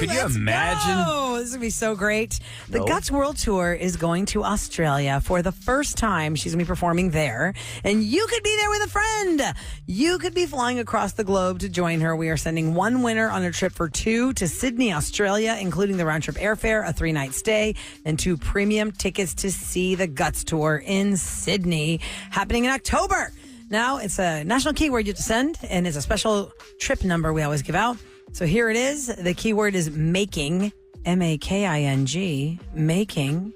Could you imagine? Go. This is going to be so great. The Guts World Tour is going to Australia for the first time. She's going to be performing there. And you could be there with a friend. You could be flying across the globe to join her. We are sending one winner on a trip for two to Sydney, Australia, including the round-trip airfare, a 3-night stay, and 2 premium tickets to see the Guts Tour in Sydney, happening in October. Now, it's a national keyword you have to send, and it's a special trip number we always give out. So here it is. The keyword is making, M-A-K-I-N-G, making.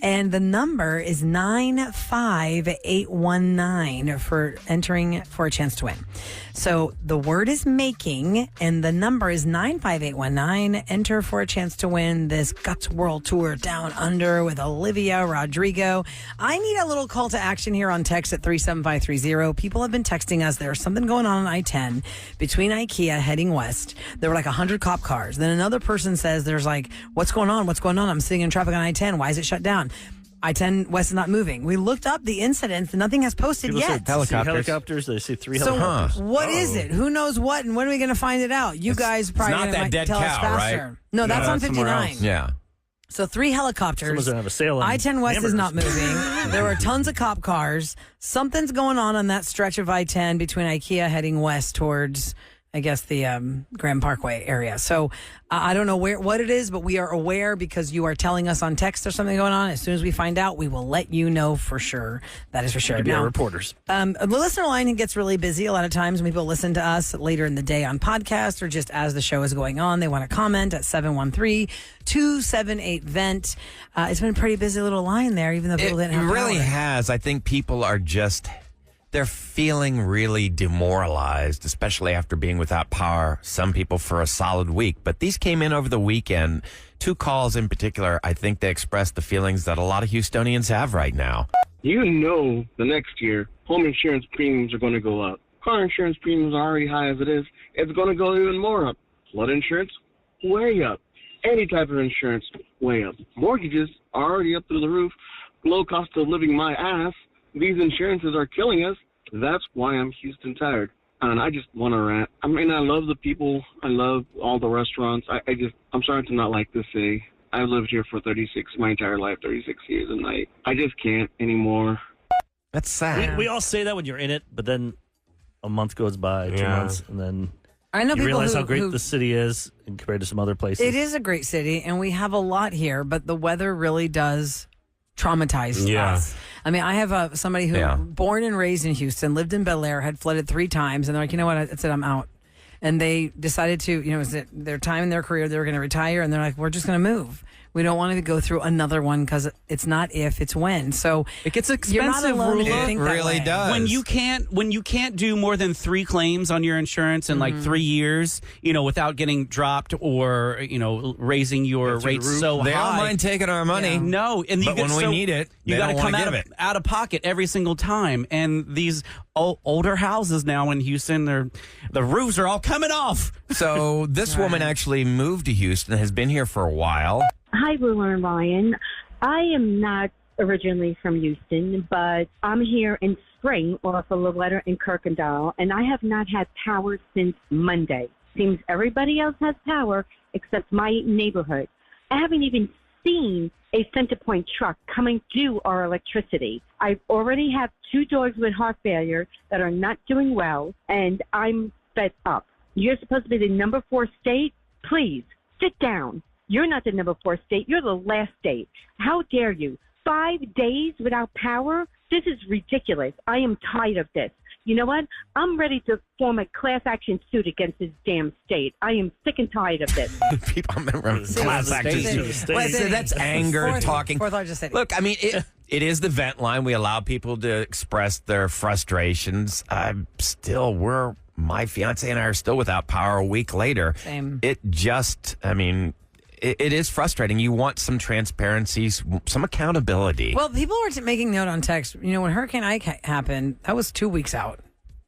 And the number is 95819 for entering for a chance to win. So the word is making, and the number is 95819. Enter for a chance to win this Guts World Tour Down Under with Olivia Rodrigo. I need a little call to action here on text at 37530. People have been texting us. There's something going on I-10 between IKEA heading west. There were like 100 cop cars. Then another person says there's like, what's going on? What's going on? I'm sitting in traffic on I-10. Why is it shut down? I-10 West is not moving. We looked up the incidents and nothing has posted People yet. Helicopters. They see 3 helicopters. So what is it? Who knows what? And when are we going to find it out? You guys probably not that might dead tell us cow, faster. right? No, that's on 59. Yeah. So 3 helicopters. Someone's going to have a sale on I-10 West is not moving. There were tons of cop cars. Something's going on that stretch of I-10 between IKEA heading west towards, I guess, the Grand Parkway area. So I don't know what it is, but we are aware because you are telling us on text there's something going on. As soon as we find out, we will let you know for sure. That is for sure. Now, reporters. The listener line gets really busy a lot of times when people listen to us later in the day on podcast or just as the show is going on. They want to comment at 713-278-VENT. It's been a pretty busy little line there, even though people didn't have It really power. has. I think people are just... They're feeling really demoralized, especially after being without power, some people for a solid week. But these came in over the weekend. 2 calls in particular, I think they expressed the feelings that a lot of Houstonians have right now. You know the next year, home insurance premiums are going to go up. Car insurance premiums are already high as it is. It's going to go even more up. Flood insurance, way up. Any type of insurance, way up. Mortgages are already up through the roof. Low cost of living, my ass. These insurances are killing us. That's why I'm Houston tired. And I just want to rant. I mean, I love the people. I love all the restaurants. I'm starting to not like this city. I've lived here for my entire life, 36 years, and I just can't anymore. That's sad. We all say that when you're in it, but then a month goes by, 2 months, and then I know you people realize who, how great the city is compared to some other places. It is a great city, and we have a lot here, but the weather really does traumatize us. I mean, I have somebody who born and raised in Houston, lived in Bel Air, had flooded 3 times, and they're like, you know what? I said, I'm out. And they decided to, it was their time in their career, they were going to retire, and they're like, we're just going to move. We don't want to go through another one because it's not if, it's when. So it gets expensive. You're not alone if you Roula. think It that really way. does. When you can't do more than 3 claims on your insurance in like 3 years, without getting dropped or raising your rates so high. They don't mind taking our money. Yeah. No, and but when we need it, you got to come out of pocket every single time. And these older houses now in Houston, the roofs are all coming off. So this woman actually moved to Houston, has been here for a while. Hi, Roula and Ryan. I am not originally from Houston, but I'm here in spring off of Loretta and Kirkendall, and I have not had power since Monday. Seems everybody else has power except my neighborhood. I haven't even seen a Centerpoint truck coming to our electricity. I already have 2 dogs with heart failure that are not doing well, and I'm fed up. You're supposed to be the number 4 state. Please, sit down. You're not the number 4 state. You're the last state. How dare you? 5 days without power? This is ridiculous. I am tired of this. You know what? I'm ready to form a class action suit against this damn state. I am sick and tired of this. People remember class action suit. That's anger talking. Fourth largest city. Look, I mean, it is the vent line. We allow people to express their frustrations. My fiance and I are still without power a week later. Same. It is frustrating. You want some transparency, some accountability. Well, people were making note on text. When Hurricane Ike happened, that was 2 weeks out.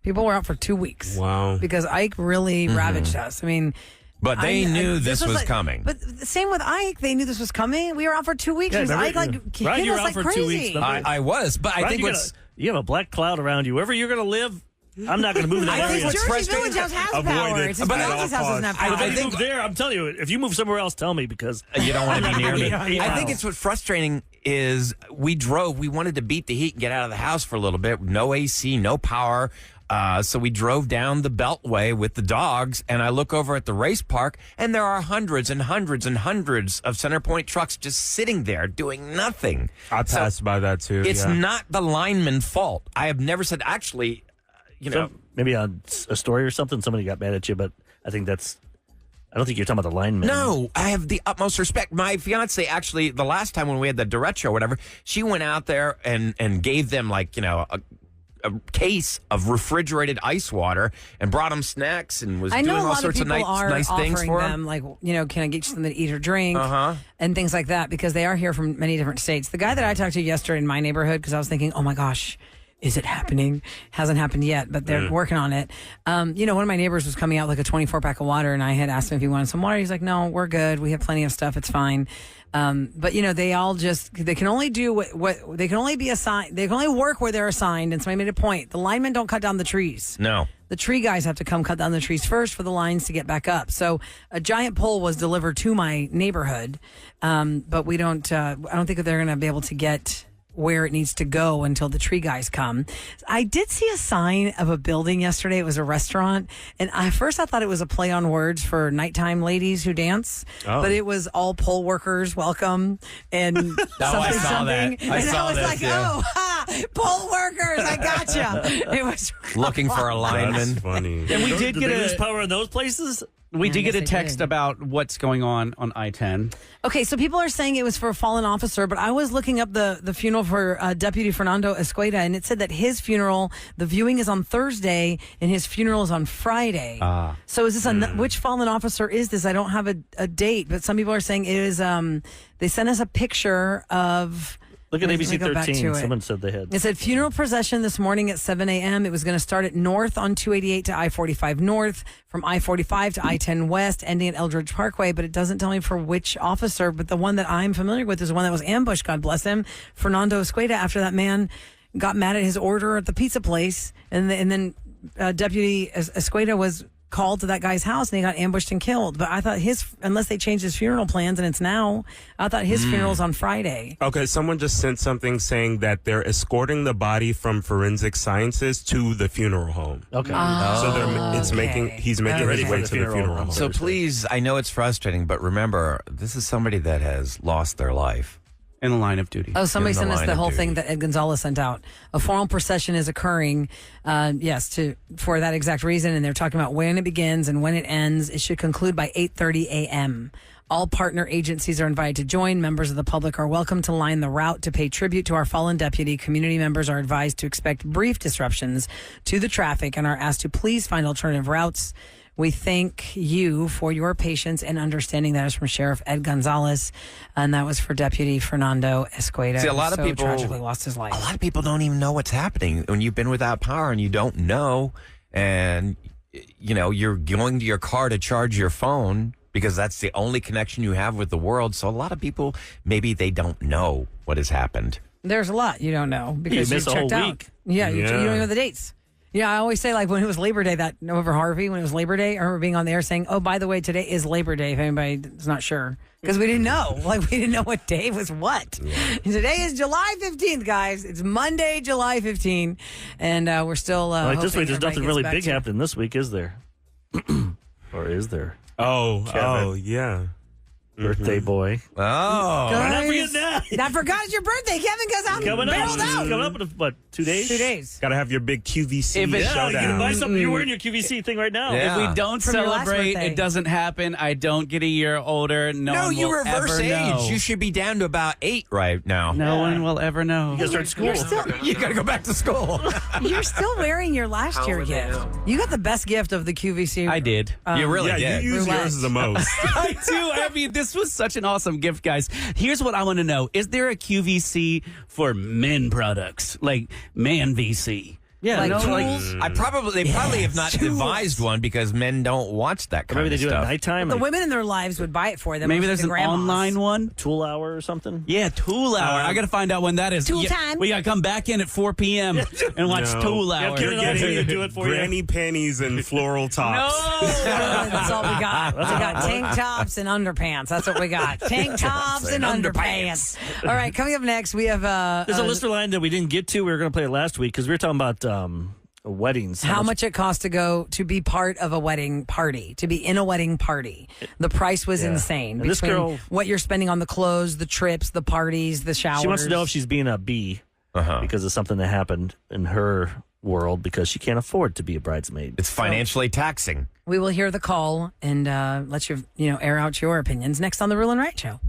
People were out for 2 weeks. Wow. Because Ike really ravaged us. I mean... But they knew this was coming. But the same with Ike. They knew this was coming. We were out for 2 weeks. Yeah, Ike hit you were us out like for crazy. 2 weeks. I was, but I think you have a black cloud around you. Wherever you're going to live, I'm not going to move in that I area. think Jersey frustrating- Village House has Avoid power. it. It's just But Bell's at all house doesn't have costs. power. If you move there, I'm telling you, if you move somewhere else, tell me because You don't want to be near me. Yeah. I think it's what's frustrating is we wanted to beat the heat and get out of the house for a little bit. No AC, no power. So we drove down the Beltway with the dogs, and I look over at the race park, and there are hundreds and hundreds and hundreds of Center Point trucks just sitting there doing nothing. I passed by that too. It's yeah. not the lineman's fault. I have never said, actually, maybe on a story or something, somebody got mad at you, but I think I don't think you're talking about the lineman. No, I have the utmost respect. My fiance, actually, the last time when we had the derecho or whatever, she went out there and gave them a case of refrigerated ice water and brought them snacks and was I know doing a all lot of sorts of people are nice things offering for them, like, can I get you something to eat or drink and things like that, because they are here from many different states. The guy that I talked to yesterday in my neighborhood, because I was thinking, oh my gosh, is it happening? Hasn't happened yet, but they're working on it. One of my neighbors was coming out with like a 24-pack of water, and I had asked him if he wanted some water. He's like, no, we're good. We have plenty of stuff. It's fine. But they all they can only do what they can only be assigned. They can only work where they're assigned. And somebody made a point. The linemen don't cut down the trees. No. The tree guys have to come cut down the trees first for the lines to get back up. So a giant pole was delivered to my neighborhood. But we don't, I don't think that they're going to be able to get where it needs to go until the tree guys come. I did see a sign of a building yesterday. It was a restaurant. And I thought it was a play on words for nighttime ladies who dance. Oh. But it was all poll workers welcome and something. I saw that. I and saw I was this, like, yeah. poll workers, I gotcha. It was Looking for a lineman. That's funny. And we did Did get they lose a power in those places? we Yeah, did I get a guess they text did. about what's going on I-10. Okay, so people are saying it was for a fallen officer, but I was looking up the funeral for Deputy Fernando Escueda, and it said that his funeral, the viewing is on Thursday, and his funeral is on Friday. So is this which fallen officer is this? I don't have a date, but some people are saying it is. They sent us a picture of. Look at Let me ABC go back to 13. it. Someone said they had. It said funeral procession this morning at 7 a.m. It was going to start at north on 288 to I-45 north, from I-45 to I-10 west, ending at Eldridge Parkway. But it doesn't tell me for which officer. But the one that I'm familiar with is the one that was ambushed, God bless him, Fernando Escueda, after that man got mad at his order at the pizza place. And then Deputy Escueda was called to that guy's house and he got ambushed and killed. But I thought unless they changed his funeral plans and it's now, I thought his funeral's on Friday. Okay, someone just sent something saying that they're escorting the body from forensic sciences to the funeral home. Okay. So he's making Ready his for way the to the funeral funeral on home. So Thursday. please, I know it's frustrating, but remember, this is somebody that has lost their life. In the line of duty. Oh, somebody In the sent us line the of whole duty. thing that Ed Gonzalez sent out. A formal procession is occurring, for that exact reason, and they're talking about when it begins and when it ends. It should conclude by 8:30 a.m. All partner agencies are invited to join. Members of the public are welcome to line the route to pay tribute to our fallen deputy. Community members are advised to expect brief disruptions to the traffic and are asked to please find alternative routes. We thank you for your patience and understanding. That is from Sheriff Ed Gonzalez, and that was for Deputy Fernando Escueda. See, a lot of who people tragically lost his life. A lot of people don't even know what's happening when you've been without power and you don't know, and you're going to your car to charge your phone because that's the only connection you have with the world. So a lot of people, maybe they don't know what has happened. There's a lot you don't know because You miss you've a whole checked out. week. Yeah, you Yeah. don't even know the dates. Yeah, I always say, like, when it was Labor Day, that over Harvey, when it was Labor Day, I remember being on the air saying, oh, by the way, today is Labor Day, if anybody is not sure. Because we didn't know. Like, we didn't know what day was what. Yeah. Today is July 15th, guys. It's Monday, July 15th. And we're still Like this hoping week, there's everybody nothing gets really back big to- happening this week, is there? Or is there? Oh, yeah. Birthday boy. Oh. Not forget that. I forgot it's your birthday, Kevin, because I'm Coming up. barreled out. Coming up in, what, 2 days? 2 days. Got to have your big QVC If it- Yeah, you can buy showdown. something. You're wearing your QVC thing right now. Yeah. If we don't From your last celebrate, birthday. it doesn't happen. I don't get a year older. No, No, one you will reverse ever age. know. You should be down to about 8 right now. No one will ever know. You gotta start school. You got to go back to school. You're still wearing your last year gift. You got the best gift of the QVC. I did. You really Yeah, did. you use Roulette. yours the most. I do. I mean, this was such an awesome gift, guys. Here's what I want to know. Is there a QVC for men products? Like man VC? Yeah, like no, tools. They probably have not Tools. devised one because men don't watch that kind maybe they of do it stuff. at nighttime. The like women in their lives would buy it for them. Maybe like there's the an grandmas. online one. Tool hour or something. Yeah, Tool Hour. I got to find out when that is. Tool time. We got to come back in at 4 p.m. and watch No. Tool Hour. Kevin and I Getting do it for you. granny panties and floral tops. That's all we got. We got tank tops and underpants. That's what we got. Tank tops and underpants. All right, coming up next, we have There's a listener line that we didn't get to. We were going to play it last week because we were talking about weddings. how much it costs to go to be part of a wedding party, to be in a wedding party. The price was insane. And this between girl- what you're spending on the clothes, the trips, the parties, the showers. She wants to know if she's being a B because of something that happened in her world because she can't afford to be a bridesmaid. It's financially taxing. We will hear the call and let you air out your opinions next on the Roula and Wright Show.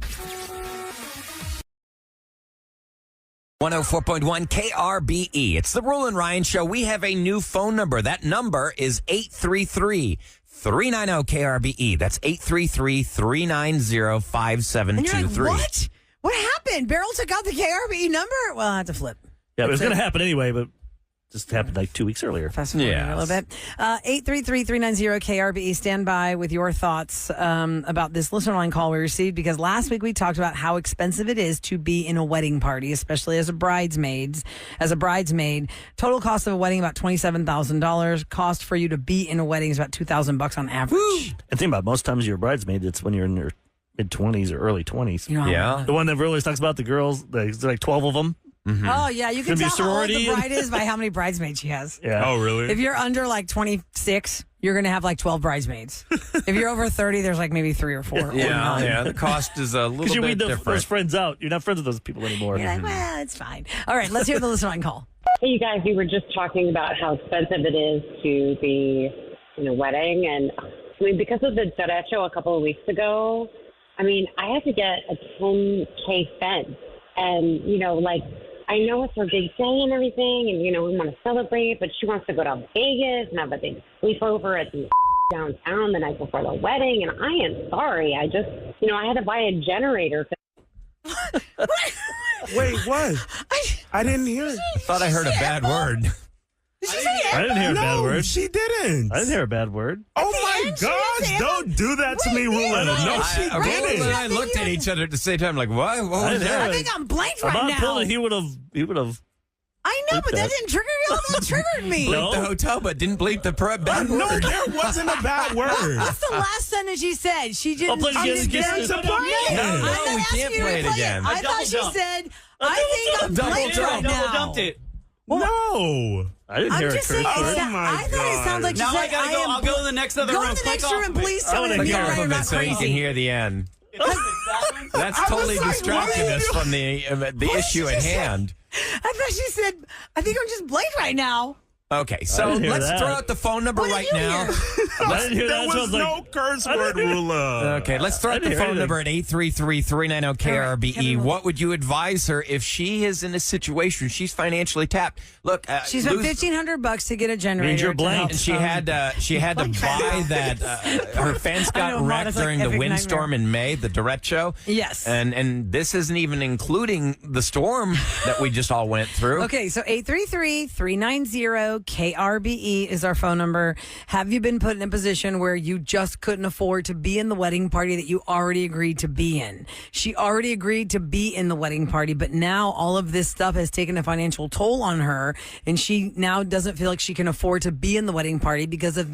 104.1 KRBE. It's the Roula and Ryan Show. We have a new phone number. That number is 833-390-KRBE. That's 833-390-5723. And you're like, what? What happened? Beryl took out the KRBE number? Well, I had to flip. Yeah, it was going to happen anyway, but just happened like 2 weeks earlier. Fast forward a little bit. 833-390-KRBE. Stand by with your thoughts about this listener line call we received because last week we talked about how expensive it is to be in a wedding party, especially as a bridesmaid. Total cost of a wedding about $27,000. Cost for you to be in a wedding is about $2,000 on average. And think about it, most times you're a bridesmaid, it's when you're in your mid-20s or early 20s. You know how Yeah. The one that really talks about the girls, there's like 12 of them. Oh, yeah. You can Gonna tell be how old the sorority. bride is by how many bridesmaids she has. Yeah. Oh, really? If you're under like 26, you're going to have like 12 bridesmaids. If you're over 30, there's like maybe 3 or 4. or 9. The cost is a Because little you bit weed those different. friends out. You're not friends with those people anymore. You're like, well, it's fine. All right, let's hear the listener line call. Hey, you guys, we were just talking about how expensive it is to be in a wedding. And I mean, because of the derecho a couple of weeks ago, I mean, I had to get a 10K fence. And, I know it's her big day and everything, and, we want to celebrate, but she wants to go to Vegas and have a big sleepover at the downtown the night before the wedding. And I am sorry. I just, I had to buy a generator. Wait, what? I didn't hear it. I thought I heard a bad word. I didn't hear a bad No, word. she didn't. I didn't hear a bad word. Oh my gosh! Don't do that to me, Roula. No, she Roula didn't. and I looked at each other at the same time like, what? What was didn't hear that? I think I'm blanked I'm right not now. pulling. He would have. I know, but that that. didn't trigger y'all. That triggered me. No. Bleep the hotel, but didn't bleep the bad No, word. there wasn't a bad word. What's the last sentence she said? She didn't. I'll play it she again. didn't- Get it. Play it. No, I'm no, not we asking can't you to play it again. I thought she said, I think I'm Double blanked jump. right now. Double dumped it. No. I didn't I'm hear just a saying, curse Oh word. my I thought it sounded like she Now said, I gotta go. am I'll go to the next other Go room. to the Click next off room of and it. please I tell me wanna that me hear and Off Ryan of are it not so you can crazy. hear the end. That's I was totally like, distracted what are us you from the issue at hand. I thought she said, I think I'm just blanked right now. Okay, so didn't hear let's that. throw out the phone number What did right you now. hear? I didn't hear that. There So I was like, no curse word, Roula. Okay, let's throw I out the didn't hear phone number anything. at 833-390-KRBE. Kevin will- What would you advise her if she is in a situation she's financially tapped? Look, She spent lose- $1,500 to get a generator. Means you're to blanked. help and she some- had to buy that. Her fence I know, got Mom, wrecked it's like during the epic windstorm in May, the derecho. Yes. and this isn't even including the storm that we just all went through. Okay, so 833-390-KRBE is our phone number. Have you been put in a position where you just couldn't afford to be in the wedding party that you already agreed to be in? She already agreed to be in the wedding party, but now all of this stuff has taken a financial toll on her, and she now doesn't feel like she can afford to be in the wedding party because of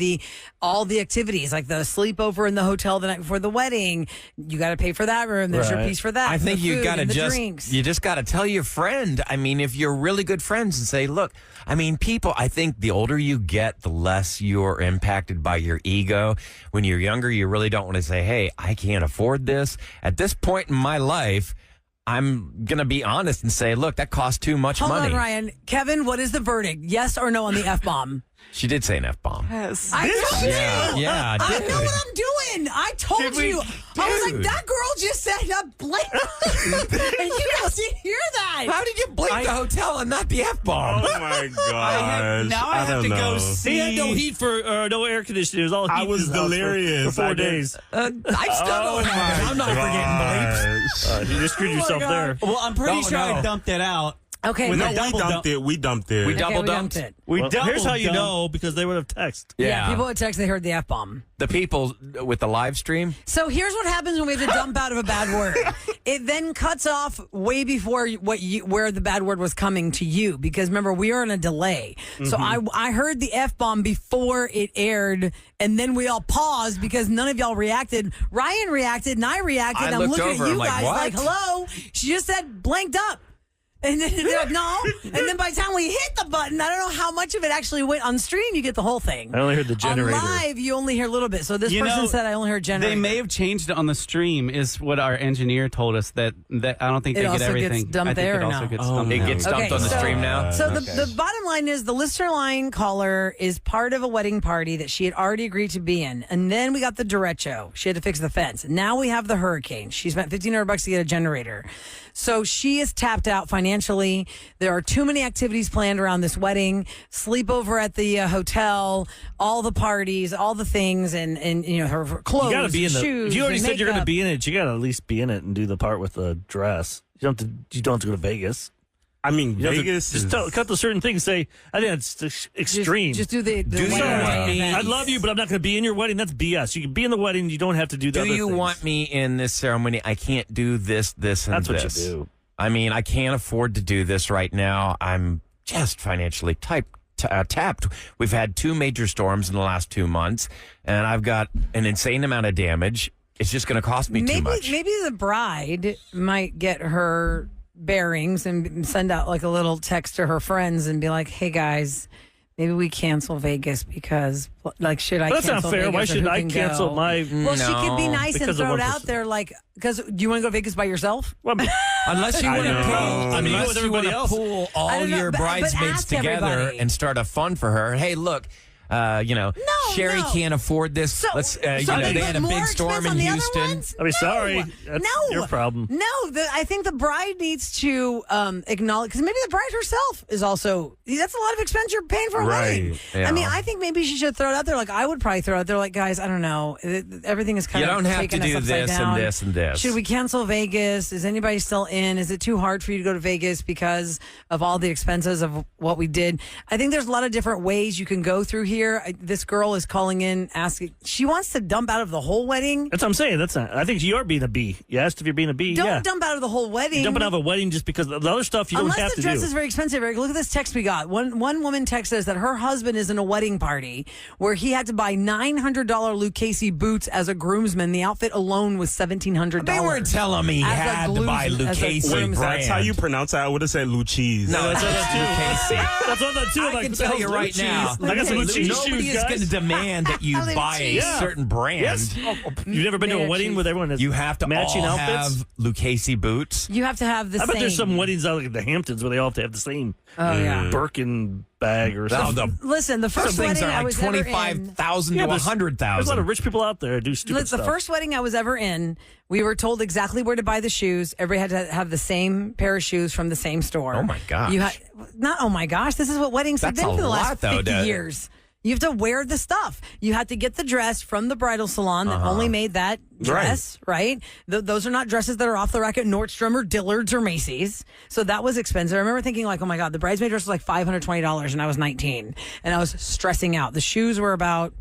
all the activities, like the sleepover in the hotel the night before the wedding. You got to pay for that room. There's your Right. piece for that. I and think the you food got to and the just drinks. you just got to tell your friend. I mean, if you're really good friends and say, look, I mean, people. I think the older you get, the less you're impacted by your ego. When you're younger, you really don't want to say, hey, I can't afford this. At this point in my life, I'm going to be honest and say, look, that costs too much Hold money. on, Ryan. Kevin, what is the verdict? Yes or no on the F-bomb? She did say an F-bomb. I told you. Yeah, I dude. know what I'm doing. I told Did we- you. I was like, dude. that girl just said a blank. And you guys didn't hear that. How did you blink the hotel and not the F-bomb? Oh my gosh. Now I have don't to go know. see. He had no heat no air conditioning. It was all heat. I was in his house delirious. for 4 I didn't- days. I still don't have it. I'm not forgetting bleeps. Gosh. You just screwed yourself there. Well, I'm pretty No, sure I no. dumped it out. Okay. With No, a we double dumped it. We dumped it. We Okay, double we dumped it. We Well, double here's how you dump. know, because they would have texted. Yeah. People would text, they heard the F-bomb. The people with the live stream. So here's what happens when we have to dump out of a bad word. It then cuts off way before where the bad word was coming to you, because remember, we are in a delay. So I heard the F-bomb before it aired, and then we all paused because none of y'all reacted. Ryan reacted, and I reacted. I I'm looked looking over, at you I'm like, guys what? like, hello? She just said blanked up. And then they're like, no. And then by the time we hit the button, I don't know how much of it actually went on stream. You get the whole thing. I only heard the generator. On live, you only hear a little bit. So this person said I only heard generator. They may have changed it on the stream, is what our engineer told us. That I don't think It they also get everything. gets dumped I think there it or also no? gets Oh, dumped. It now. gets dumped on the stream now. So the bottom line is the listener line caller is part of a wedding party that she had already agreed to be in. And then we got the derecho. She had to fix the fence. Now we have the hurricane. She spent $1,500 to get a generator. So she is tapped out financially. There are too many activities planned around this wedding. Sleepover at the hotel, all the parties, all the things, and you know, her clothes, You got to be in the. shoes, If you already and said you're going to makeup. be in it, you got to at least be in it and do the part with the dress. You don't have to go to Vegas. I mean, You have to Vegas is... cut the certain things. Say, I think that's extreme. Just do the Do you wedding want day me- event. I love you, but I'm not going to be in your wedding. That's BS. You can be in the wedding. You don't have to do the Do other you things. want me in this ceremony? I can't do this, and That's what this. you do. I mean, I can't afford to do this right now. I'm just financially tapped. We've had 2 major storms in the last 2 months, and I've got an insane amount of damage. It's just going to cost me too much. Maybe the bride might get her bearings and send out like a little text to her friends and be like, "Hey guys, maybe we cancel Vegas because, like, should I That's not cancel fair. Vegas Why or should who I can cancel go?" my? Well, she could be No, nice and because of throw it one out person. there, like, because do you want to go to Vegas by yourself? Well, Unless you I want to know. pull, I mean, unless with you everybody want to else. pull I all don't know, your but bridesmaids ask together everybody. and start a fun for her. Hey, look, Sherry no. can't afford this. So, Let's, so they had a more big storm expense in on the other Houston. ones? I mean, No. sorry. That's No. your problem. No, I think the bride needs to acknowledge, because maybe the bride herself is also, that's a lot of expense you're paying for a wedding. yeah. I mean, I think maybe she should throw it out there. Like, I would probably throw it out there, like, guys, I don't know. Everything is kind You of don't have taking to us do upside this down. and this and this. Should we cancel Vegas? Is anybody still in? Is it too hard for you to go to Vegas because of all the expenses of what we did? I think there's a lot of different ways you can go through here. This girl is calling in, asking, she wants to dump out of the whole wedding. That's what I'm saying. That's not. I think you are being a B. You asked if you're being a B. Don't yeah. dump out of the whole wedding. Jumping out of a wedding just because the other stuff you Unless don't have the to dress do. is very expensive, Eric. Look at this text we got. One woman texted us that her husband is in a wedding party where he had to buy $900 Lucchese boots as a groomsman. The outfit alone was $1,700. They were telling me he As a had to buy groomsman- as a Lucchese groomsman. brand. That's how you pronounce it. I would have said Lucchese. No, it's That's Lucchese. That's what I thought too. I can tell you right now, I got some Lucchese nobody shoes, is going to guys. demand that you buy a Yeah. certain brand. Yes. You've never been to a wedding with everyone that's You have to matching all outfits? have Lucchese boots. You have to have the I same. bet there's some weddings out like at the Hamptons where they all have to have the same Oh, yeah. Birkin bag or No, something. Listen, the some first things wedding are I like was ever in. 25,000 Yeah, to there's a lot 100,000. of rich people out there who do stupid The stuff. first wedding I was ever in, we were told exactly where to buy the shoes. Everybody had to have the same pair of shoes from the same store. Oh, my gosh. You not oh my gosh. This is what weddings have That's been a for the last lot, though, 50 years. You have to wear the stuff. You had to get the dress from the bridal salon that only made that dress, right? Those are not dresses that are off the rack at Nordstrom or Dillard's or Macy's. So that was expensive. I remember thinking like, oh my God, the bridesmaid dress was like $520 and I was 19 and I was stressing out. The shoes were about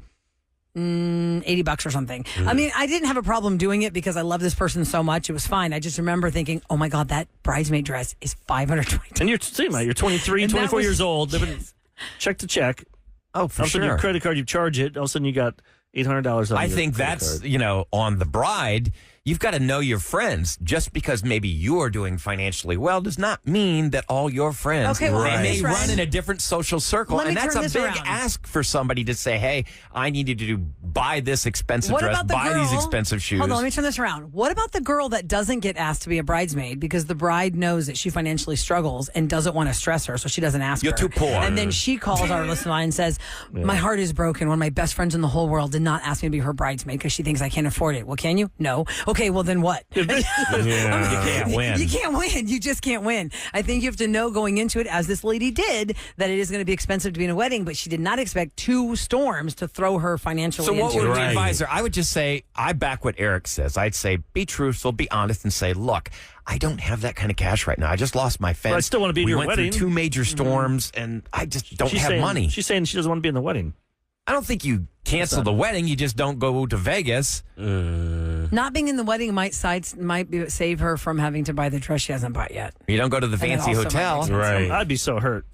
$80 or something. I mean, I didn't have a problem doing it because I love this person so much. It was fine. I just remember thinking, oh my God, that bridesmaid dress is $520. And you're 23, And that 24 was- years old, living check to check. Oh, All of a sudden, your credit card, you charge it. All of a sudden, you got $800 on I your think credit that's, card. on the bride, you've got to know your friends. Just because maybe you're doing financially well does not mean that all your friends Okay, well, they let me may try- run in a different social circle. Let me And that's turn a this big around. ask for somebody to say, hey, I need you to buy this expensive What dress, about the buy girl? these expensive shoes. Hold on, let me turn this around. What about the girl that doesn't get asked to be a bridesmaid because the bride knows that she financially struggles and doesn't want to stress her, so she doesn't ask You're her. too poor. And then she calls our listener line and says, my heart is broken. One of my best friends in the whole world did not ask me to be her bridesmaid because she thinks I can't afford it. Well, can you? No. Okay. Okay, well then what? You can't win. You can't win. You just can't win. I think you have to know going into it, as this lady did, that it is going to be expensive to be in a wedding, but she did not expect 2 storms to throw her financially So what into would it. we advise her? I would just say, I back what Eric says. I'd say, be truthful, be honest, and say, look, I don't have that kind of cash right now. I just lost my fence. But I still want to be in your went wedding. through 2 major storms, and I just don't have saying, money. She's saying she doesn't want to be in the wedding. I don't think you cancel the wedding. You just don't go to Vegas. Not being in the wedding might save her from having to buy the dress she hasn't bought yet. You don't go to the And it fancy also hotel. might be Right. I'd be so hurt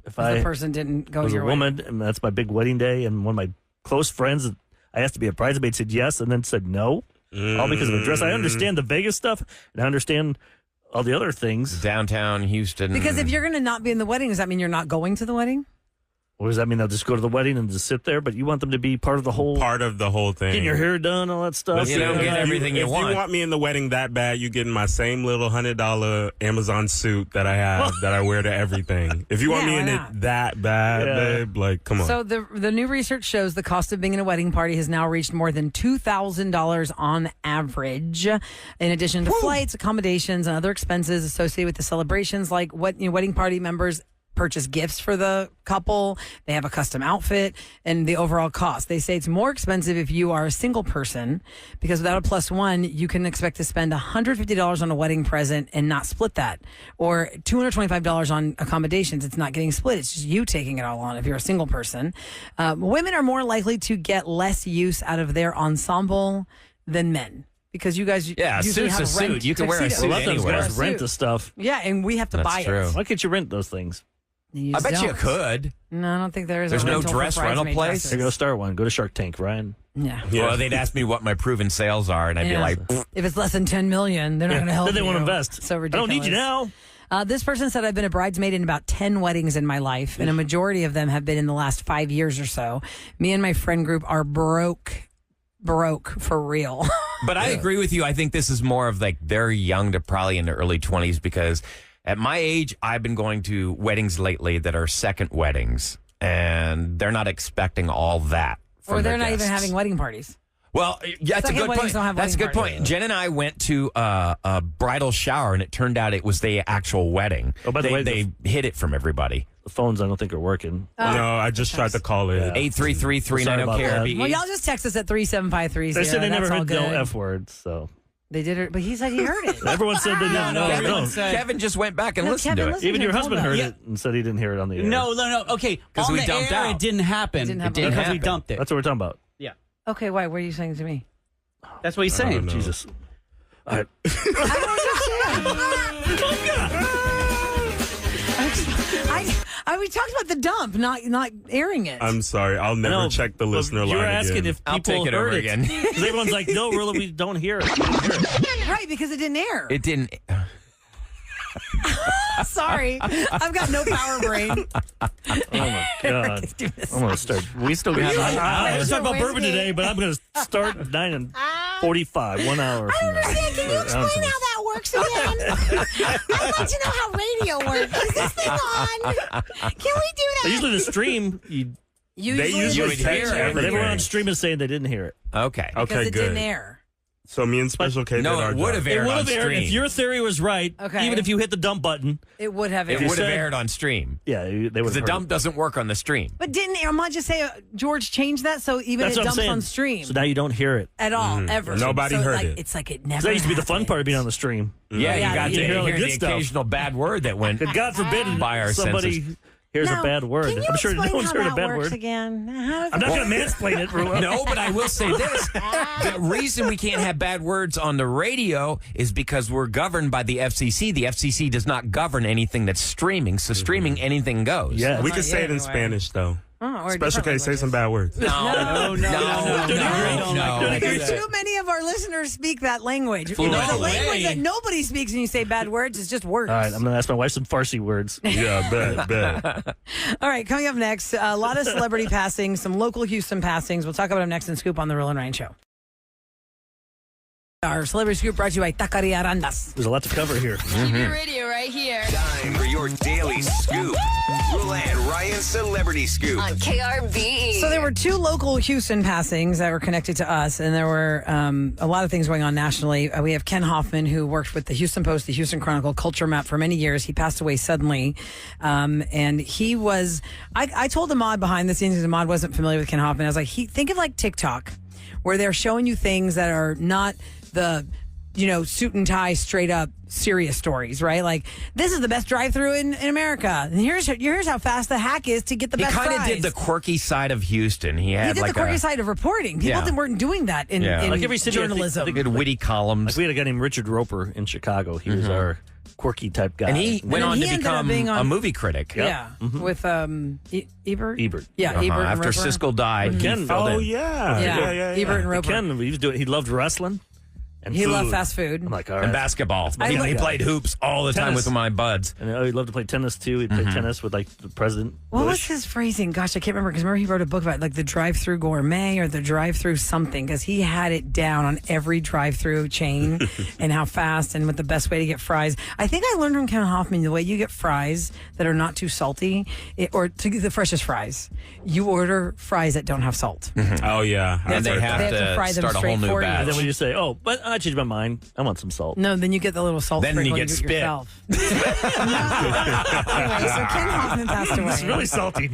if The I person didn't go was your a way. woman and that's my big wedding day, and one of my close friends I asked to be a bridesmaid said yes and then said no, all because of a dress. I understand the Vegas stuff and I understand all the other things. Downtown Houston. Because if you're going to not be in the wedding, does that mean you're not going to the wedding? Or does that mean they'll just go to the wedding and just sit there? But you want them to be part of the whole thing. Getting your hair done, all that stuff. Listen, you don't get everything you want. If you want me in the wedding that bad, you getting my same little $100 Amazon suit that I have that I wear to everything. If you want me in it that bad, babe, like, come on. So the new research shows the cost of being in a wedding party has now reached more than $2,000 on average. In addition to flights, accommodations, and other expenses associated with the celebrations, like wedding party members purchase gifts for the couple, they have a custom outfit, and the overall cost. They say it's more expensive if you are a single person, because without a plus one, you can expect to spend $150 on a wedding present and not split that, or $225 on accommodations. It's not getting split. It's just you taking it all on if you're a single person. Women are more likely to get less use out of their ensemble than men. Because you guys usually suit's have a suit. rent You can wear a tuxedos. suit A lot of those anywhere. guys rent the stuff. Yeah, and we have to That's buy true. it. Why can't you rent those things? I bet you could. No, I don't think there is. There's a no rental for dress rental bridesmaid place? dresses. Here, go start one. Go to Shark Tank, Ryan. Yeah. Well, they'd ask me what my proven sales are, and I'd be Yeah. like, If it's less than $10 million, they're not going to help Then they you. won't invest. So I ridiculous. don't need you now. This person said, I've been a bridesmaid in about 10 weddings in my life, and a majority of them have been in the last 5 years or so. Me and my friend group are broke for real. But I agree with you. I think this is more of like they're young to probably in their early 20s, because at my age, I've been going to weddings lately that are second weddings, and they're not expecting all that. From Or they're their not even guests. having wedding parties. Well, yeah, that's a Second good weddings point. don't have That's a wedding good point. Jen and I went to a bridal shower, and it turned out it was the actual wedding. Oh, by the way, they hid it from everybody. The phones, I don't think, are working. No, I just tried to call it. 833-390 Sorry about that. KRBE. Well, y'all just text us at 37530. They said they never That's all heard no good. F word, so. They did it, but he said he heard it. Everyone said they didn't know. Kevin, No. Kevin just went back and No, listened Kevin to it. listened. Even your Told husband us. heard Yeah. it and said he didn't hear it on the air. No. Okay. 'Cause On we the dumped air, out. it didn't happen. It didn't happen. didn't because we happen. dumped it. That's what we're talking about. Yeah. Okay, why? What are you saying to me? That's what he's saying. Jesus. All right. We talked about the dump, not airing it. I'm sorry. I'll never No, check the well, listener line You were asking again. if I'll people take it heard over again. Because everyone's like, no, really, we don't hear it. Right, because it didn't air. It didn't. Sorry, I've got no power brain. Oh my God. I'm going to start. We still got I was talking about bourbon today, but I'm going to start at 9:45, 1 hour from now. Can you explain how that works again? I'd like to know how radio works. Is this thing on? Can we do that? Usually the stream, They You usually would text hear it. but everything. everyone on stream is saying they didn't hear it. Okay. Because Okay, it didn't good. air. So me and Special K did No, our it would job. have It aired would on have aired stream. if your theory was right. Okay. Even if you hit the dump button, It would have It aired. would have said- aired on stream. yeah, they would Because have the dump doesn't work on the stream. But didn't Irma just say George changed that so even That's it what I'm dumps saying. on stream So now you don't hear it. at all ever? Nobody so heard like, it. It's like it never. That used to be the fun happened. part of being on the stream. Yeah, you Yeah, got you to hear all the hear good the stuff. occasional bad word that went. God forbid By our somebody senses. hears Now, a bad word. Can you I'm sure no explain one's how heard a that bad works word. again? How does I'm it not work? going to mansplain it. Roula. No, but I will say this. The reason we can't have bad words on the radio is because we're governed by the FCC. The FCC does not govern anything that's streaming, so streaming anything goes. Yeah. We can Not say yet, it in anyway. Spanish, though. Oh, or Special different K, say some bad words. No, no, Because too many of our listeners speak that language. Fluently. It's a language Hey. that nobody speaks, and you say bad words. It's just words. All right, I'm going to ask my wife some Farsi words. Yeah, bet. All right, coming up next, a lot of celebrity passings, some local Houston passings. We'll talk about them next in Scoop on the Roula and Ryan Show. Our celebrity scoop brought to you by Taqueria Arandas. There's a lot to cover here. Keep your radio right here. Time for your your daily scoop. Roula and Ryan's Celebrity Scoop. On KRBE. So there were 2 local Houston passings that were connected to us, and there were a lot of things going on nationally. We have Ken Hoffman, who worked with the Houston Post, the Houston Chronicle, Culture Map for many years. He passed away suddenly, and he was. I told Ahmad behind the scenes, because Ahmad wasn't familiar with Ken Hoffman. I was like, think of like TikTok, where they're showing you things that are not the suit and tie, straight up serious stories, right? Like, this is the best drive-through in America. And here's how fast the hack is to get the best fries. He kind of did the quirky side of Houston. He did the quirky side of reporting. People weren't doing that in like every city, journalism. I think good witty columns. Like we had a guy named Richard Roper in Chicago. He was our quirky type guy. And he went on to become a movie critic. Yeah, with Ebert. Yeah, Ebert. And After Roper. Siskel died, Ken. he filled in. Yeah. Ebert and Roper. Ken, he loved wrestling. And he food. loved fast food. I'm like, all right. And basketball. He played hoops all the time with my buds. And he loved to play tennis too. He'd play tennis with like the president. What was Bush. his phrasing? Gosh, I can't remember, because remember he wrote a book about like the drive-through gourmet or the drive-through something, because he had it down on every drive-through chain and how fast and what the best way to get fries. I think I learned from Ken Hoffman the way you get fries that are not too salty, or to get the freshest fries, you order fries that don't have salt. Oh, yeah. And they have to fry them start a whole straight new for you. batch. And then when you say, "Oh, but I changed my mind. I want some salt." No, then you get the little salt. Then you sprinkle get and spit. yourself. Anyway, so Ken Hoffman passed away. It's really salty.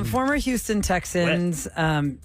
Former Houston Texans,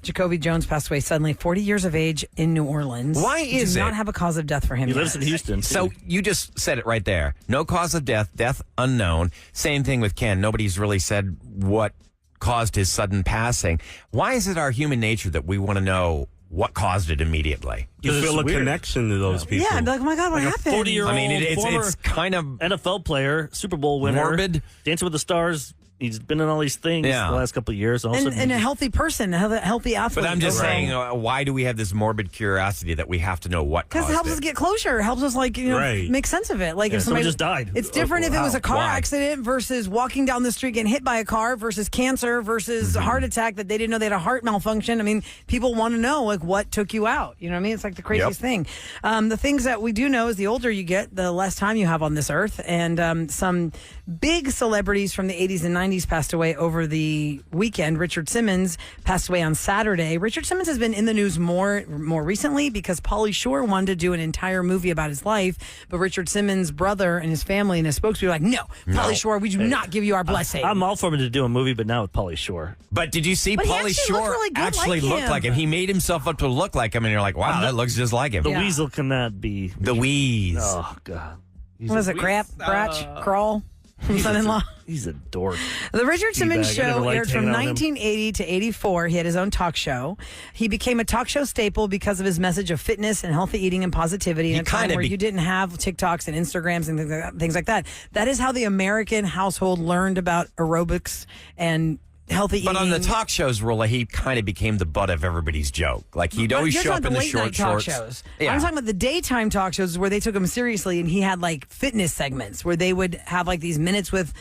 Jacoby Jones passed away suddenly, 40 years of age, in New Orleans. Why is Do it? not have a cause of death for him He yet. lives in Houston. So you just said it right there. No cause of death, death unknown. Same thing with Ken. Nobody's really said what caused his sudden passing. Why is it our human nature that we want to know what caused it immediately? You feel a weird. connection to those people. Yeah, I'd be like, oh my God, what Like happened? a 40-year-old I mean, former it's kind of NFL player, Super Bowl winner, morbid. Dancing with the Stars. He's been in all these things Yeah. the last couple of years. Also, and a healthy person, a healthy athlete. But I'm just Right. saying, why do we have this morbid curiosity that we have to know what Because caused it helps us it? get closure. It helps us, Right. make sense of it. Like Yeah, if someone somebody just died. It's different if it was a car Why? accident versus walking down the street getting hit by a car versus cancer versus a heart attack that they didn't know they had a heart malfunction. I mean, people want to know like what took you out. You know what I mean? It's like the craziest thing. The things that we do know is the older you get, the less time you have on this earth. And some big celebrities from the 80s and 90s passed away over the weekend. Richard Simmons passed away on Saturday. Richard Simmons has been in the news more recently because Pauly Shore wanted to do an entire movie about his life, but Richard Simmons' brother and his family and his spokespeople were like, no, Pauly Shore, we do not give you our blessing. I'm all for him to do a movie, but now with Pauly Shore. But did you see But he Pauly actually Shore looked really good actually like looked him. like him? He made himself up to look like him, and you're like, wow, that looks just like him. The Yeah. weasel cannot be. The wheeze. Oh God. He's What is it, crap, bratch, crawl from son-in-law? He's a dork. The Richard Simmons Teabag. I never show liked aired from hanging out with him. 1980 to 84. He had his own talk show. He became a talk show staple because of his message of fitness and healthy eating and positivity in a time where you didn't have TikToks and Instagrams and things like that. That is how the American household learned about aerobics and healthy eating. But on the talk shows, Roula, he kind of became the butt of everybody's joke. Like, he'd always You're show up talking in the late short night talk shorts. shows. Yeah. I'm talking about the daytime talk shows where they took him seriously, and he had like fitness segments where they would have like these minutes with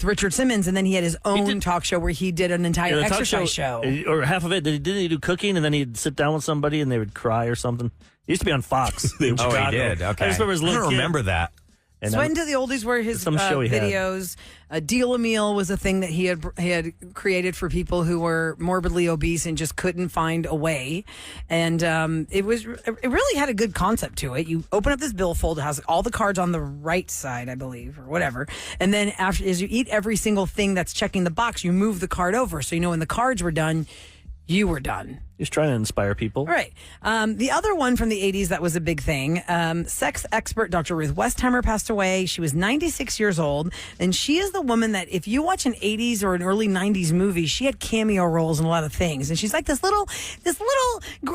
Richard Simmons, and then he had his own talk show where he did an entire the talk exercise show. Or half of it. Didn't he do cooking and then he'd sit down with somebody and they would cry or something? He used to be on Fox. in Oh, Chicago. he did? Okay. I just remember his I little don't kid. remember that. And Sweating to the Oldies were his Some show he had. videos. Deal a Meal was a thing that he had created for people who were morbidly obese and just couldn't find a way. And it really had a good concept to it. You open up this billfold, it has all the cards on the right side, I believe, or whatever. And then as you eat every single thing that's checking the box, you move the card over. So you know when the cards were done, you were done. He was trying to inspire people. Right. The other one from the 80s that was a big thing, sex expert Dr. Ruth Westheimer passed away. She was 96 years old, and she is the woman that if you watch an 80s or an early 90s movie, she had cameo roles in a lot of things. And she's like this little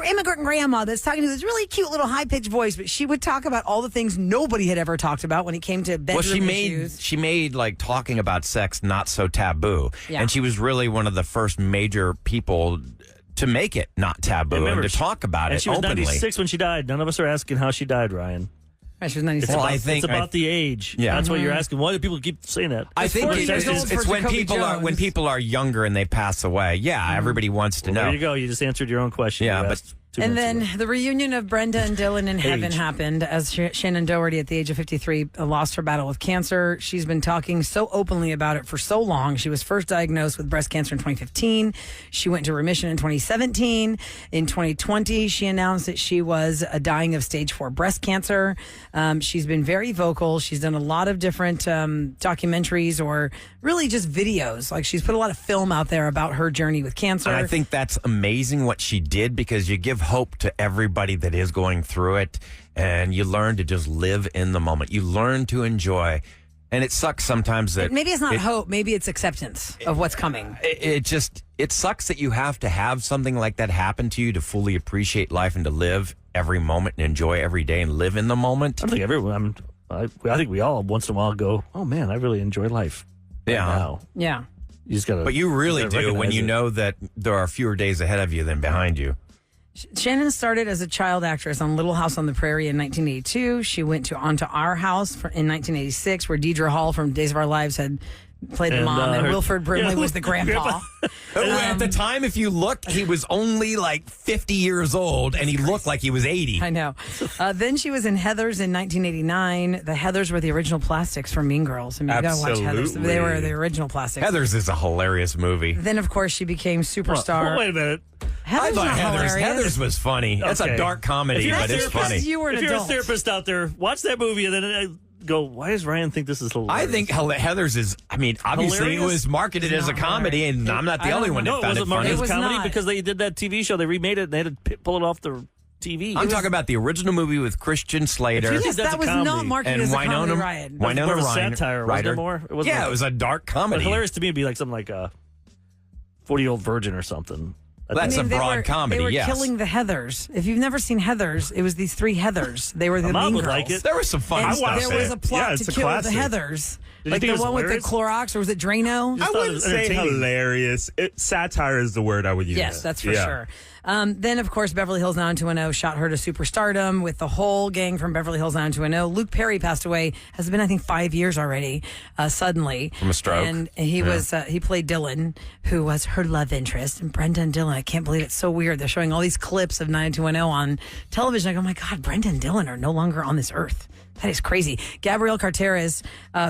immigrant grandma that's talking to this really cute little high-pitched voice, but she would talk about all the things nobody had ever talked about when it came to bedroom issues. She made like talking about sex not so taboo. Yeah. And she was really one of the first major people to make it not taboo Remember, and to talk about and it she was openly. 96 when she died. None of us are asking how she died, Ryan. Right, she was 96. It's Well, about, I think- it's about the age. Yeah. That's what you're asking. Why do people keep saying that? I think 40 years old it's for when Jacoby when Jones. people are younger and they pass away. Yeah, everybody wants to know. There you go. You just answered your own question. Yeah, You but asked And then minutes ago. the reunion of Brenda and Dylan in heaven happened as Shannon Doherty, at the age of 53, lost her battle with cancer. She's been talking so openly about it for so long. She was first diagnosed with breast cancer in 2015. She went into remission in 2017. In 2020, she announced that she was dying of stage 4 breast cancer. She's been very vocal. She's done a lot of different documentaries or really just videos. Like, she's put a lot of film out there about her journey with cancer. And I think that's amazing what she did, because you give hope to everybody that is going through it, and you learn to just live in the moment. You learn to enjoy. And it sucks sometimes that maybe it's not hope, maybe it's acceptance of what's coming. It sucks that you have to have something like that happen to you to fully appreciate life and to live every moment and enjoy every day and live in the moment. I think everyone. I think we all once in a while go, "Oh man, I really enjoy life." Right now. Yeah. You just gotta. But you really do when you know that there are fewer days ahead of you than behind you. Shannon started as a child actress on Little House on the Prairie in 1982. She went onto Our House in 1986, where Deidre Hall from Days of Our Lives had played the mom, and Wilford Brimley was the grandpa. At the time, if you looked, he was only like 50 years old, and he looked like he was 80. I know. Then she was in Heathers in 1989. The Heathers were the original plastics from Mean Girls. I mean, you gotta watch Heathers. They were the original plastics. Heathers is a hilarious movie. Then, of course, she became superstar. Wait a minute. I thought Heathers was funny. That's a dark comedy, but it's funny. You were an if you're a adult. therapist out there, watch that movie and then go, why does Ryan think this is hilarious? I think Heathers is, obviously Hilarious? it was marketed as a comedy, and I'm not the only one that found it funny. It was comedy not. because they did that TV show. They remade it and they had to pull it off the TV. I'm talking about the original movie with Christian Slater. Yes, that was not marketed as a comedy, Ryan. Winona Ryder. Satire, wasn't it more? It wasn't it was a dark comedy. But hilarious to me would be like something like a 40-Year-Old Virgin or something. That's a broad comedy, They were yes. killing the Heathers. If you've never seen Heathers, it was these 3 Heathers. They were the Mom Mean would Girls. like it. There was some funny And stuff. there was a plot it's to a kill classic. the Heathers. Did you Like think the it was one with the hilarious? Clorox, or was it Drano? I thought it wouldn't was say entertaining. hilarious. Satire is the word I would use. Yes, that's for sure. Then, of course, Beverly Hills 90210 shot her to superstardom with the whole gang from Beverly Hills 90210. Luke Perry passed away. Has been, I think, 5 years already, suddenly. From a stroke. And he he played Dylan, who was her love interest. And Brenda and Dylan, I can't believe it's so weird. They're showing all these clips of 90210 on television. I go, oh my God, Brenda and Dylan are no longer on this earth. That is crazy. Gabrielle Carteris,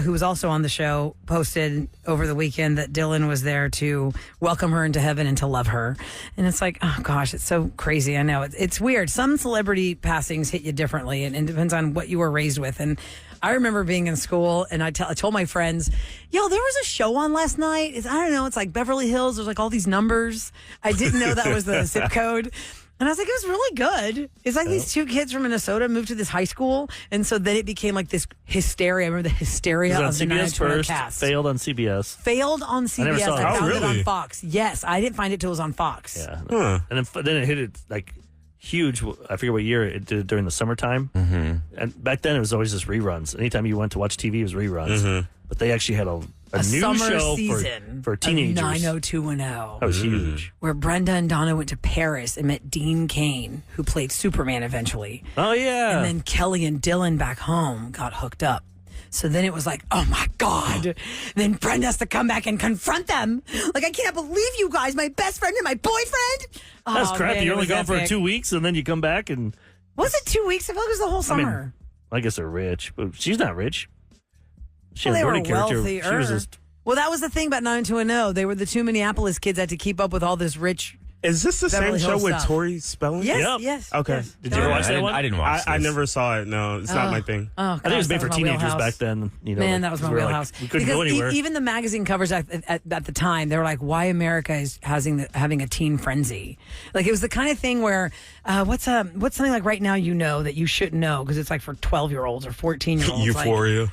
who was also on the show, posted over the weekend that Dylan was there to welcome her into heaven and to love her. And it's like, oh gosh, it's so crazy. I know it's weird. Some celebrity passings hit you differently, and it depends on what you were raised with. And I remember being in school, and I told my friends, yo, there was a show on last night. I don't know. It's like Beverly Hills. There's like all these numbers. I didn't know that was the zip code. And I was like, it was really good. It's like these 2 kids from Minnesota moved to this high school. And so then it became like this hysteria. I remember the hysteria of the CBS 90210 first, cast. failed on CBS. Failed on CBS. never saw it. I found it really? on Fox. Yes, I didn't find it till it was on Fox. Yeah. And then it hit it like huge. I forget what year it did it during the summertime. Mm-hmm. And back then it was always just reruns. Anytime you went to watch TV, it was reruns. Mm-hmm. But they actually had a new summer show season for teenagers. 90210. That was huge. Where Brenda and Donna went to Paris and met Dean Cain, who played Superman eventually. Oh, yeah. And then Kelly and Dylan back home got hooked up. So then it was like, oh my God. And then Brenda has to come back and confront them. Like, I can't believe you guys, my best friend and my boyfriend. That's Oh, crap. man, You're it only was gone for epic. 2 weeks and then you come back and. Was it 2 weeks? I feel like it was the whole summer. I guess they're rich, but she's not rich. She Well, had they a were Brody character. wealthier. She was just. Well, that was the thing about 90210. They were the 2 Minneapolis kids that had to keep up with all this rich. Is this the Beverly same show Hills with stuff. Tori Spelling? Yes, Yep. yes. Okay. yes. Did you ever watch that one? I didn't watch I this. never saw it. No, it's not my thing. Oh, I think it was made for teenagers back then. You know, Man, that was my we were like, wheelhouse. we couldn't because go anywhere. Even the magazine covers at the time, they were like, "Why America is having a teen frenzy?" Like it was the kind of thing where what's something like right now that you shouldn't know because it's like for 12-year-olds or 14-year-olds. Euphoria.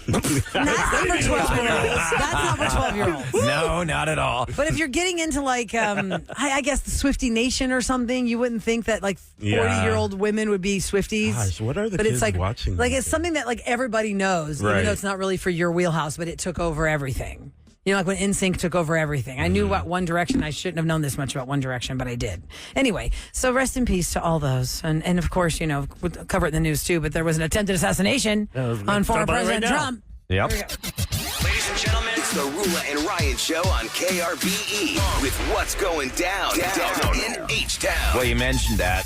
That's not for 12-year-olds. That's not for 12-year-olds. No, not at all. But if you're getting into like, I guess the Swiftie Nation or something, you wouldn't think that like 40-year-old women would be Swifties. Gosh, what are the but kids it's like, watching? Like it's something that like everybody knows, even Right. though it's not really for your wheelhouse, but it took over everything. You know, like when NSYNC took over everything. I knew about One Direction. I shouldn't have known this much about One Direction, but I did. Anyway, so rest in peace to all those. And of course, you know, we'll cover it in the news too, but there was an attempted assassination on former talk about it right President now. Trump. Yep. Here we go. Ladies and gentlemen, it's the Roula and Ryan Show on KRBE with what's going down in H-Town. Well, you mentioned that.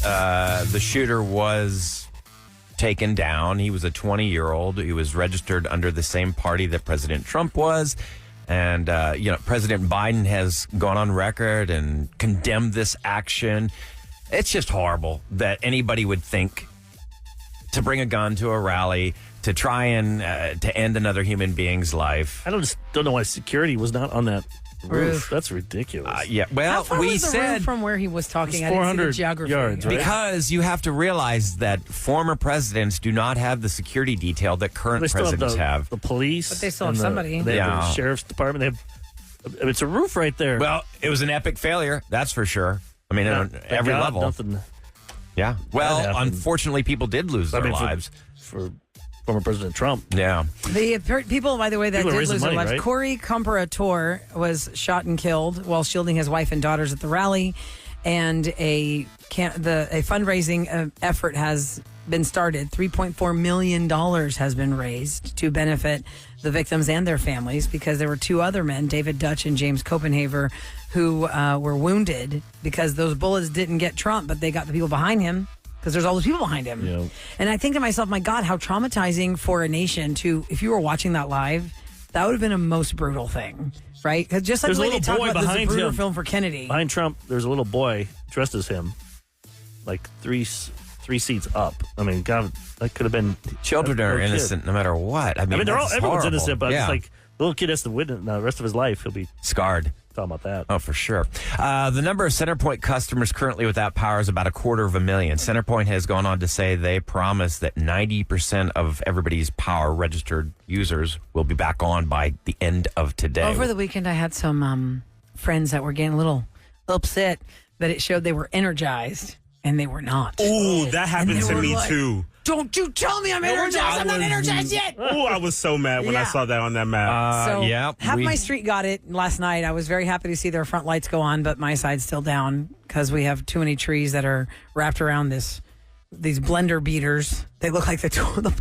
The shooter was taken down. He was a 20-year-old. He was registered under the same party that President Trump was. And, President Biden has gone on record and condemned this action. It's just horrible that anybody would think to bring a gun to a rally to try and to end another human being's life. I don't know why security was not on that roof. That's ridiculous. Well, How far we was the said roof from where he was talking. It's I didn't see the 400 geography. yards, right? because you have to realize that former presidents do not have the security detail that current They still presidents have have. the police. But they still and have somebody. They have Yeah. the sheriff's department. They have. It's a roof right there. Well, it was an epic failure, that's for sure. I mean, on Thank every God level. Nothing Yeah. Well, happened. unfortunately, people did lose their lives. for former President Trump. Yeah. The people, by the way, that People are did raising lose their money, lives. right? Corey Comparator was shot and killed while shielding his wife and daughters at the rally, and a fundraising effort has been started. $3.4 million has been raised to benefit the victims and their families, because there were two other men, David Dutch and James Copenhaver, who were wounded because those bullets didn't get Trump, but they got the people behind him. Because there's all those people behind him. Yeah. And I think to myself, my God, how traumatizing for a nation to, if you were watching that live, that would have been a most brutal thing, right? Because just like There's the a way they little talk boy about the behind Zapruder him. film for Kennedy. Behind Trump, there's a little boy dressed as him, like three seats up. I mean, God, that could have been Children a are little kid. innocent no matter what. I mean, Everyone's horrible. innocent, but yeah. it's like the little kid has to witness the rest of his life. He'll be Scarred. talking about that. Oh, for sure. The number of CenterPoint customers currently without power is about 250,000. CenterPoint has gone on to say they promise that 90% of everybody's power registered users will be back on by the end of today. Over the weekend, I had some friends that were getting a little upset that it showed they were energized, and they were not. Ooh, that happened they to were me like, too. Don't you tell me I'm energized. I'm not energized yet. Ooh, I was so mad when I Yeah. saw that on that map. So half we- my street got it last night. I was very happy to see their front lights go on, but my side's still down because we have too many trees that are wrapped around these blender beaters. They look like the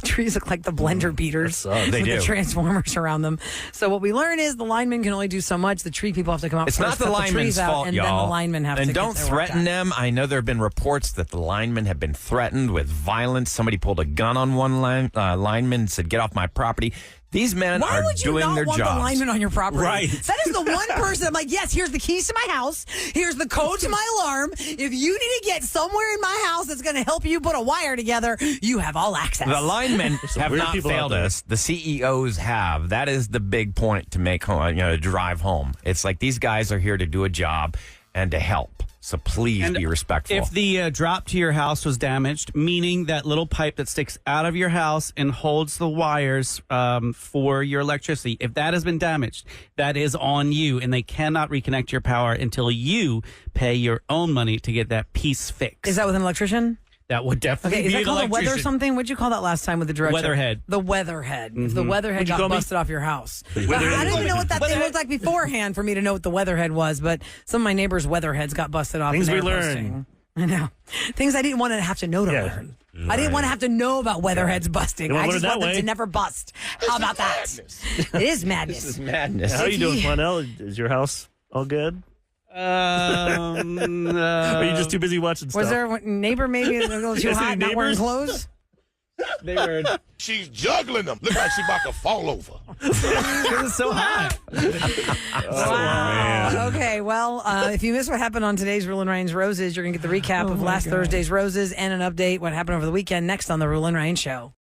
trees look like the blender beaters. They with do. the transformers around them. So what we learn is the linemen can only do so much. The tree people have to come out It's first, not the cut linemen's trees out, fault, and y'all. then the linemen have and to don't get their work threaten done. them. I know there have been reports that the linemen have been threatened with violence. Somebody pulled a gun on one lineman and said, "Get off my property." These men Why are would you doing not their want jobs. the lineman on your property? Right. That is the one person I'm like, yes, here's the keys to my house. Here's the code to my alarm. If you need to get somewhere in my house that's going to help you put a wire together, you have all access. The linemen have weird not people out failed there. us. The CEOs have. That is the big point to make home, to drive home. It's like these guys are here to do a job and to help. So please And be respectful. If the drop to your house was damaged, meaning that little pipe that sticks out of your house and holds the wires for your electricity, if that has been damaged, that is on you, and they cannot reconnect your power until you pay your own money to get that piece fixed. Is that with an electrician? That would definitely Okay, is be that an called the weather or electrician. something? What'd you call that last time with the director? Weatherhead. The weatherhead. If the weatherhead What'd you got call me? busted off your house. I Weatherhead. didn't even know what that thing looked like beforehand for me to know what the weatherhead was, but some of my neighbors' weatherheads got busted off. Things and they we were learn. posting. I know. Things I didn't want to have to know to Yeah. learn. I didn't want to have to know about weatherheads busting. You wanna I learn just want that them way. to never bust. How about that? It is madness. this is madness. How are you doing, Flannel? Is your house all good? Or are you just too busy watching stuff? Was there a neighbor maybe a little too Is there hot, not wearing neighbors? clothes? They were. She's juggling them. Look like she's about to fall over. It was so hot. Wow. Okay, well, if you missed what happened on today's Roula and Ryan's Roses, you're going to get the recap of last Thursday's Roses and an update what happened over the weekend next on the Roula and Ryan Show.